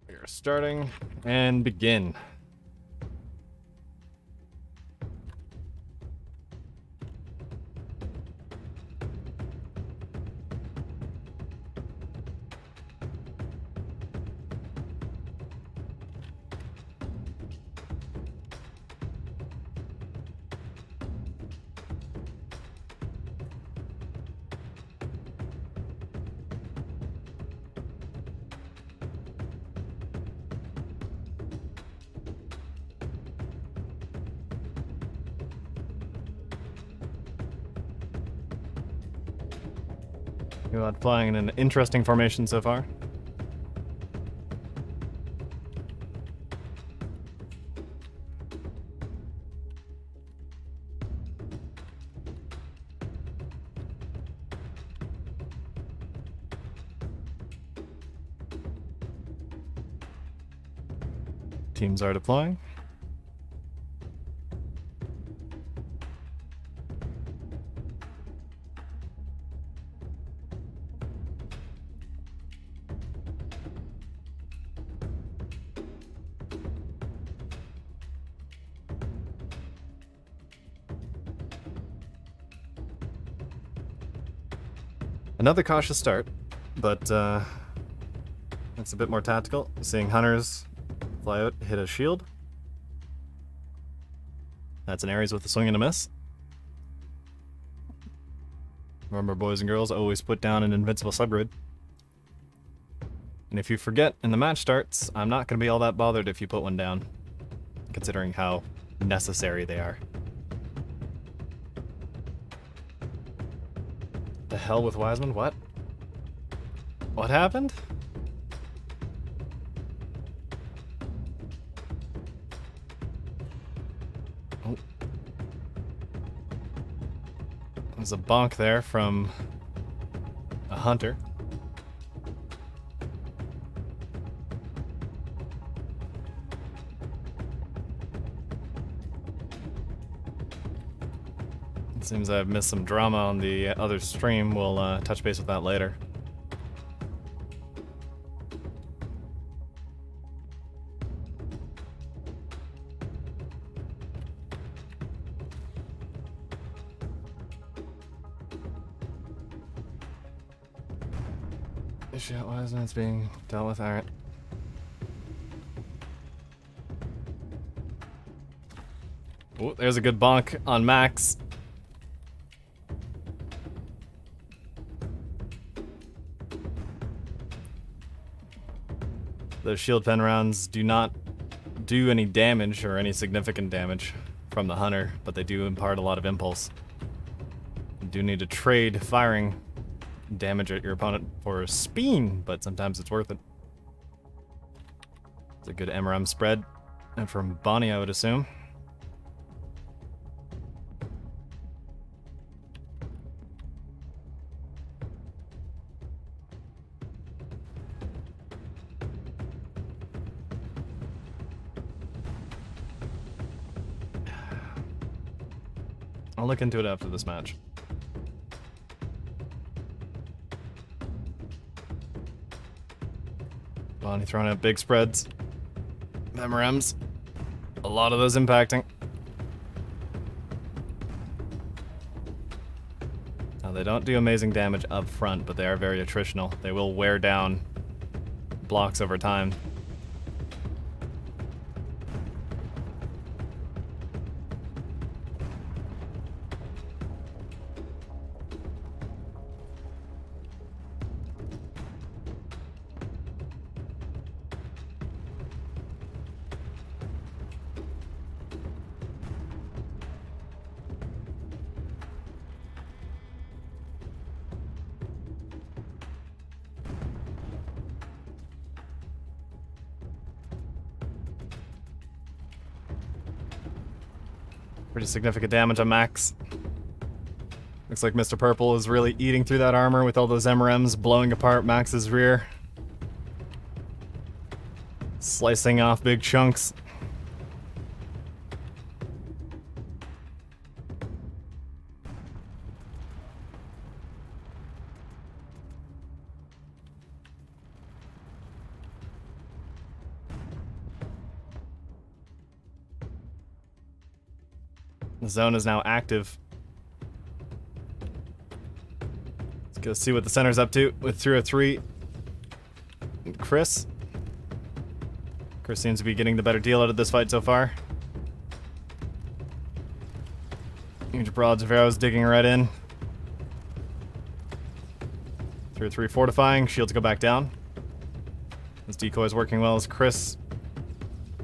We are starting and begin. We're flying in an interesting formation so far. Teams are deploying. Another cautious start, but it's a bit more tactical. Seeing hunters fly out, hit a shield. That's an Ares with a swing and a miss. Remember, boys and girls, always put down an invincible subgrid. And if you forget and the match starts, I'm not going to be all that bothered if you put one down, considering how necessary they are. The hell with Wiseman? What? What happened? Oh. There's a bonk there from a hunter. It seems I've missed some drama on the other stream. We'll touch base with that later. Issue at Wiseman is being dealt with. Alright. Oh, there's a good bonk on Max. Those shield pen rounds do not do any damage or any significant damage from the hunter, but they do impart a lot of impulse. You do need to trade firing damage at your opponent for spin, but sometimes it's worth it. It's a good MRM spread, and from Bonnie, I would assume. I'll look into it after this match. Bonnie throwing out big spreads. MRMs. A lot of those impacting. Now, they don't do amazing damage up front, but they are very attritional. They will wear down blocks over time. Pretty significant damage on Max. Looks like Mr. Purple is really eating through that armor with all those MRMs blowing apart Max's rear. Slicing off big chunks. The zone is now active. Let's go see what the center's up to with 303. Chris. Chris seems to be getting the better deal out of this fight so far. Huge broads of arrows digging right in. 303 fortifying. Shields go back down. This decoy is working well as Chris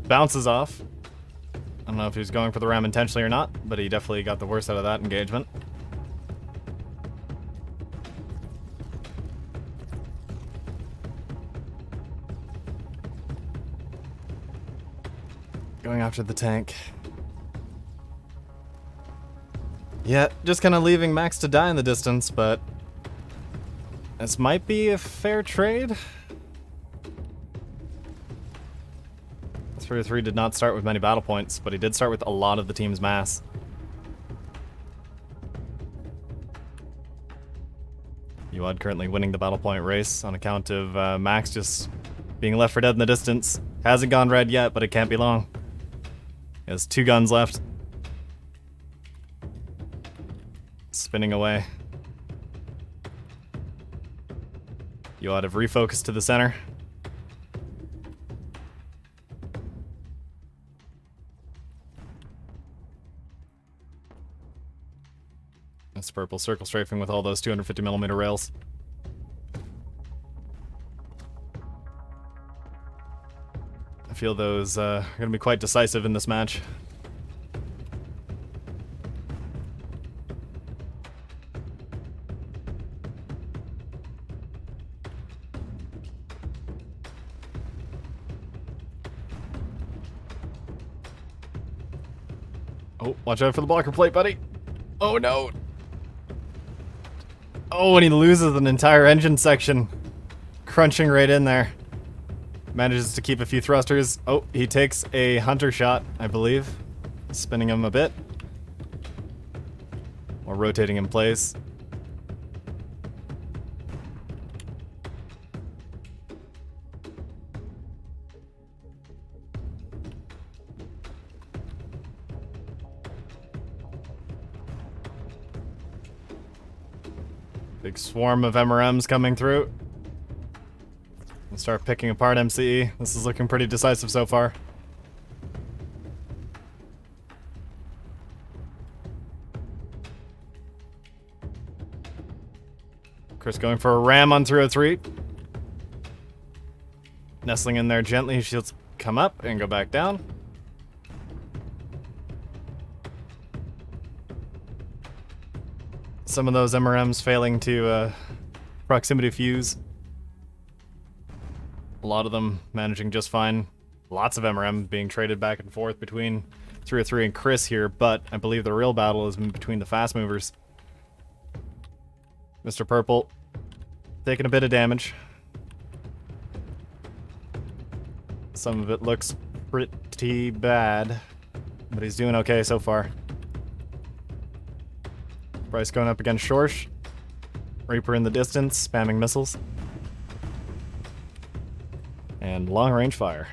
bounces off. I don't know if he was going for the ram intentionally or not, but he definitely got the worst out of that engagement. Going after the tank. Yeah, just kind of leaving Max to die in the distance, but this might be a fair trade. 303 did not start with many battle points, but he did start with a lot of the team's mass. Uad currently winning the battle point race on account of Max just being left for dead in the distance. Hasn't gone red yet, but it can't be long. He has 2 guns left. Spinning away. Uad have refocused to the center. It's purple circle strafing with all those 250mm rails. I feel those are going to be quite decisive in this match. Oh, watch out for the blocker plate, buddy. Oh no. Oh, and he loses an entire engine section. Crunching right in there. Manages to keep a few thrusters. Oh, he takes a hunter shot, I believe. Spinning him a bit. Or rotating in place. Big swarm of MRMs coming through. We'll start picking apart MCE. This is looking pretty decisive so far. Chris going for a ram on 303. Nestling in there gently. Shields come up and go back down. Some of those MRMs failing to proximity fuse. A lot of them managing just fine. Lots of MRM being traded back and forth between 303 and Chris here, but I believe the real battle is between the fast movers. Mr. Purple taking a bit of damage. Some of it looks pretty bad, but he's doing okay so far. Bryce going up against Shorsh. Reaper in the distance, spamming missiles. And long range fire.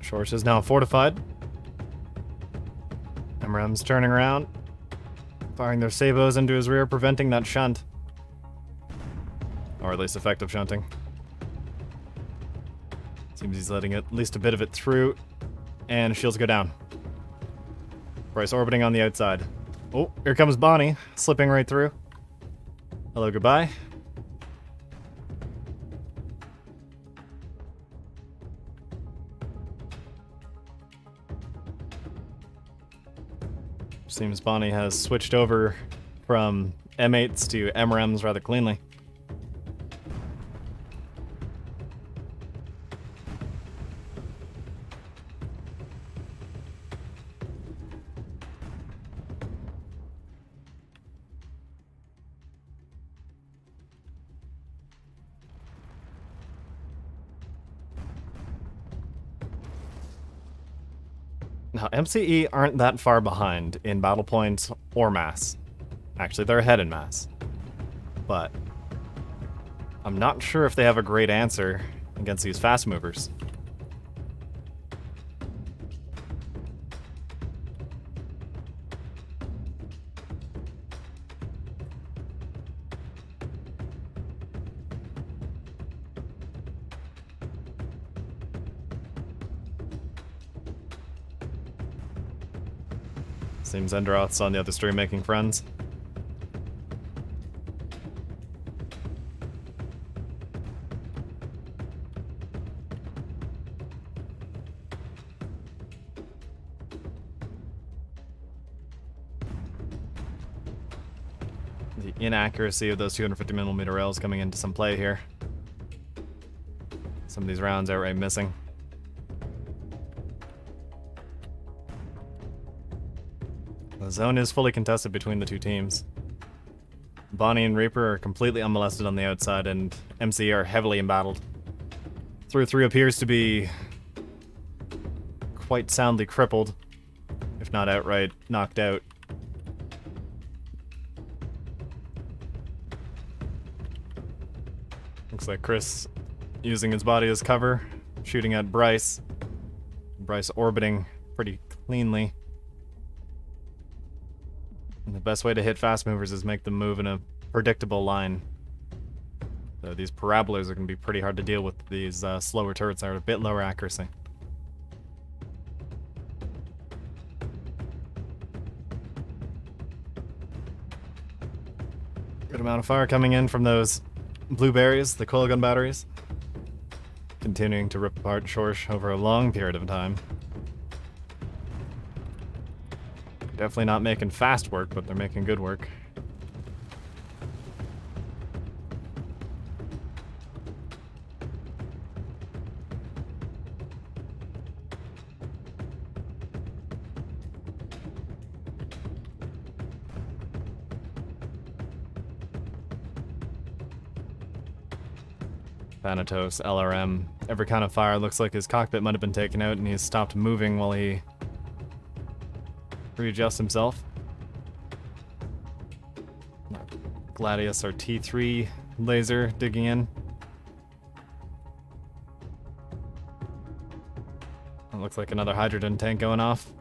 Shorsh is now fortified. MRM's turning around. Firing their sabos into his rear, preventing that shunt. Or at least effective shunting. Seems he's letting at least a bit of it through. And shields go down. Bryce orbiting on the outside. Oh, here comes Bonnie, slipping right through. Hello, goodbye. Seems Bonnie has switched over from M8s to MRMs rather cleanly. Now, MCE aren't that far behind in battle points or mass. Actually, they're ahead in mass. But I'm not sure if they have a great answer against these fast movers. Seems Enderoth's on the other stream making friends. The inaccuracy of those 250mm rails coming into some play here. Some of these rounds outright missing. The zone is fully contested between the two teams. Bonnie and Reaper are completely unmolested on the outside, and MC are heavily embattled. 303 appears to be quite soundly crippled, if not outright knocked out. Looks like Chris using his body as cover, shooting at Bryce. Bryce orbiting pretty cleanly. And the best way to hit fast movers is make them move in a predictable line. So these parabolas are going to be pretty hard to deal with. These slower turrets are a bit lower accuracy. Good amount of fire coming in from those blueberries, the coil gun batteries. Continuing to rip apart Shorsh over a long period of time. Definitely not making fast work, but they're making good work. Thanatos, LRM, every kind of fire. Looks like his cockpit might have been taken out and he's stopped moving while he readjusts himself. Gladius, our T3 laser, digging in. It looks like another hydrogen tank going off.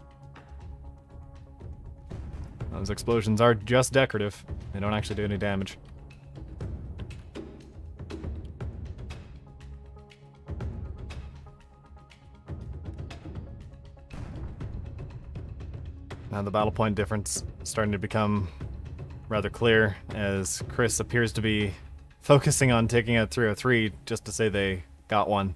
Those explosions are just decorative. They don't actually do any damage. Now the battle point difference is starting to become rather clear as Chris appears to be focusing on taking out 303 just to say they got one.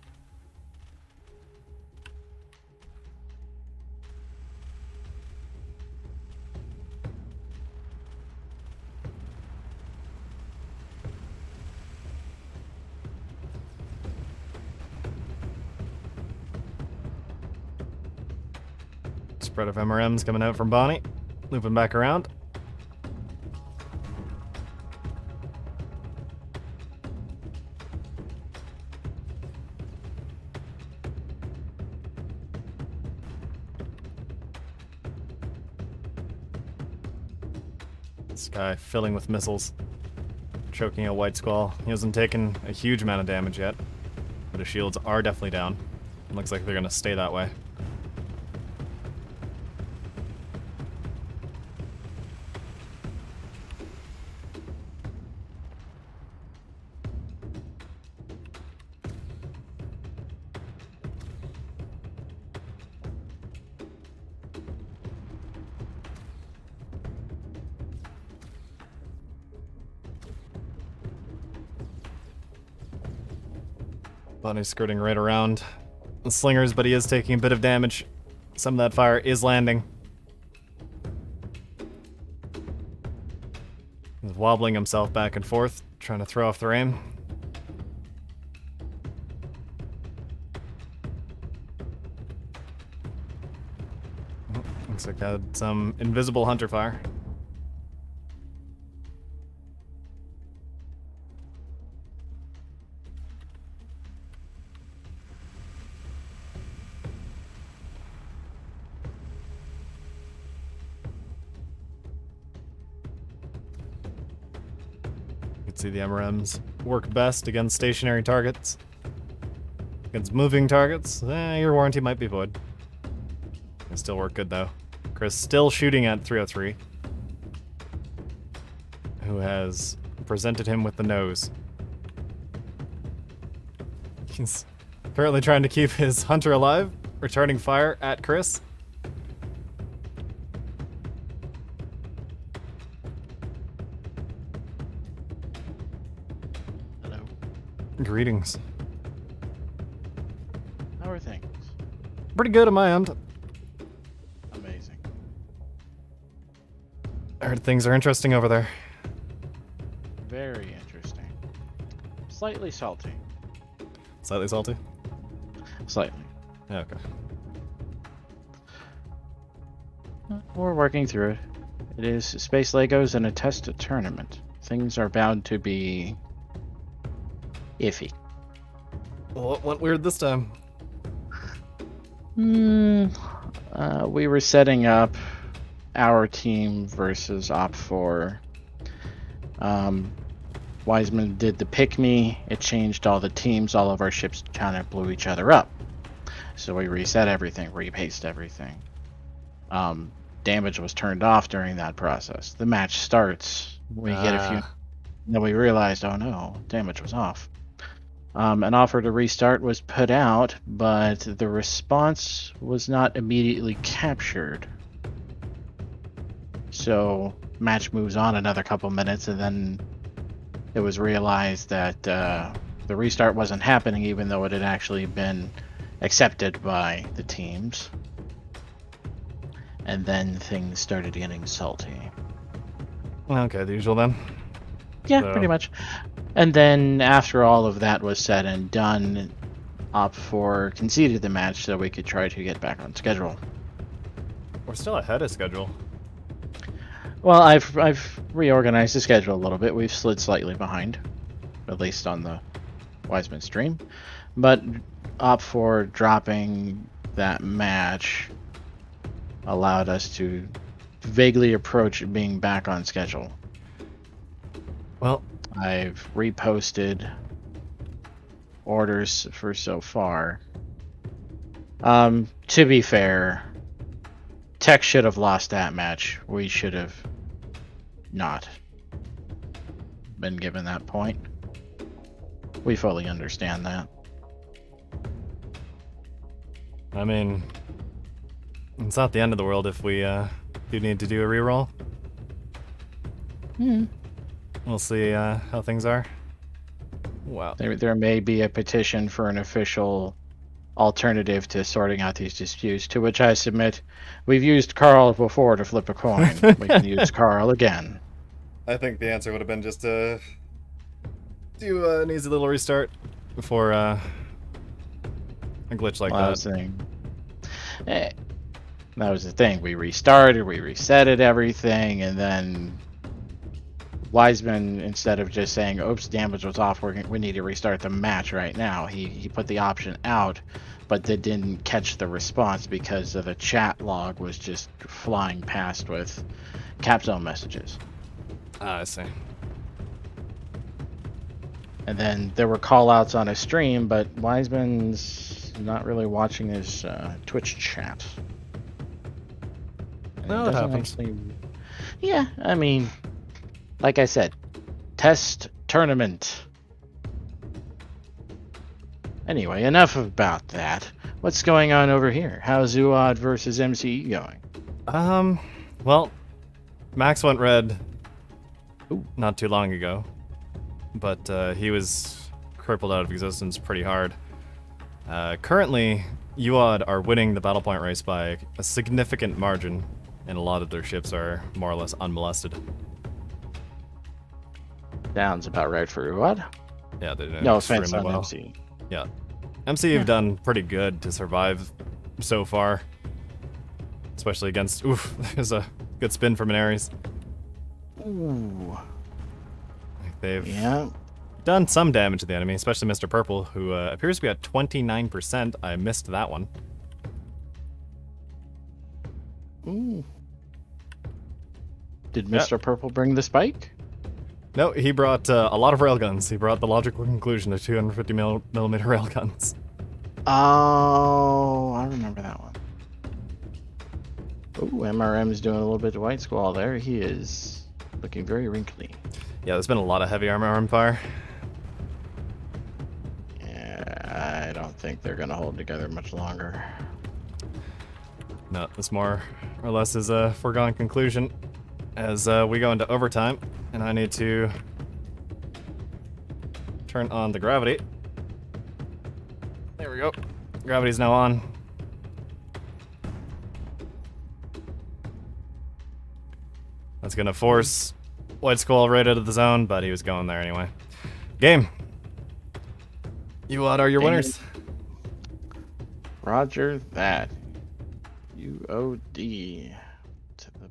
Spread of MRMs coming out from Bonnie, looping back around. This guy filling with missiles, choking a White Squall. He hasn't taken a huge amount of damage yet, but his shields are definitely down. It looks like they're going to stay that way. Bonnie's skirting right around the slingers, but he is taking a bit of damage. Some of that fire is landing. He's wobbling himself back and forth, trying to throw off their aim. Oh, looks like I had some invisible hunter fire. See, the MRMs work best against stationary targets. Against moving targets, your warranty might be void. They still work good though. Chris still shooting at 303. Who has presented him with the nose. He's currently trying to keep his hunter alive, returning fire at Chris. Hello. Greetings. How are things? Pretty good on my end. Amazing. I heard things are interesting over there. Very interesting. Slightly salty. Slightly salty? Slightly. Yeah, okay. We're working through it. It is Space Legos and a test tournament. Things are bound to be iffy. Well, what went weird this time? We were setting up our team versus Op4. Wiseman did the pick me. It changed all the teams. All of our ships kind of blew each other up. So we reset everything, repaced everything. Damage was turned off during that process. The match starts. We get a few. Then we realized, oh no, damage was off. An offer to restart was put out, but the response was not immediately captured. So match moves on another couple minutes, and then it was realized that the restart wasn't happening, even though it had actually been accepted by the teams. And then things started getting salty. Okay, the usual then. Yeah, So- pretty much. And then after all of that was said and done, Op4 conceded the match so we could try to get back on schedule. We're still ahead of schedule. Well, I've reorganized the schedule a little bit. We've slid slightly behind, at least on the Wiseman stream. But Op4 dropping that match allowed us to vaguely approach being back on schedule. Well, I've reposted orders for so far. To be fair, Tech should have lost that match. We should have not been given that point. We fully understand that. I mean, it's not the end of the world if we do need to do a reroll. We'll see how things are. Wow. There may be a petition for an official alternative to sorting out these disputes, to which I submit, we've used Carl before to flip a coin. We can use Carl again. I think the answer would have been just to do an easy little restart before a glitch like Well, that. That was the thing. We restarted, we resetted everything, and then Wiseman, instead of just saying, oops, damage was off, we need to restart the match right now, he put the option out, but they didn't catch the response because of the chat log was just flying past with capstone messages. I see. And then there were call-outs on his stream, but Wiseman's not really watching his Twitch chat. And No, it it doesn't happens. actually... Yeah, I mean, like I said, test tournament. Anyway, enough about that. What's going on over here? How's Zuad versus MCE going? Well, Max went red Ooh. not too long ago, but he was crippled out of existence pretty hard. Currently, UOD are winning the battle point race by a significant margin, and a lot of their ships are more or less unmolested. Sounds about right for Zuad. Yeah, they did No offense extremely on well. MC. Yeah. MC have done pretty good to survive so far. Especially against... Oof, there's a good spin from an Ares. Ooh. They've Yeah. done some damage to the enemy, especially Mr. Purple, who appears to be at 29%. I missed that one. Ooh. Did Mr. Purple bring the spike? No, he brought a lot of railguns. He brought the logical conclusion of 250 millimeter railguns. Oh, I remember that one. Ooh, MRM's doing a little bit of white squall there. He is looking very wrinkly. Yeah, there's been a lot of heavy arm fire. Yeah, I don't think they're gonna hold together much longer. No, this more or less is a foregone conclusion as we go into overtime, and I need to turn on the gravity. There we go. Gravity's now on. That's gonna force White Squall right out of the zone, but he was going there anyway. Game. You are your winners. Roger that. UOD to the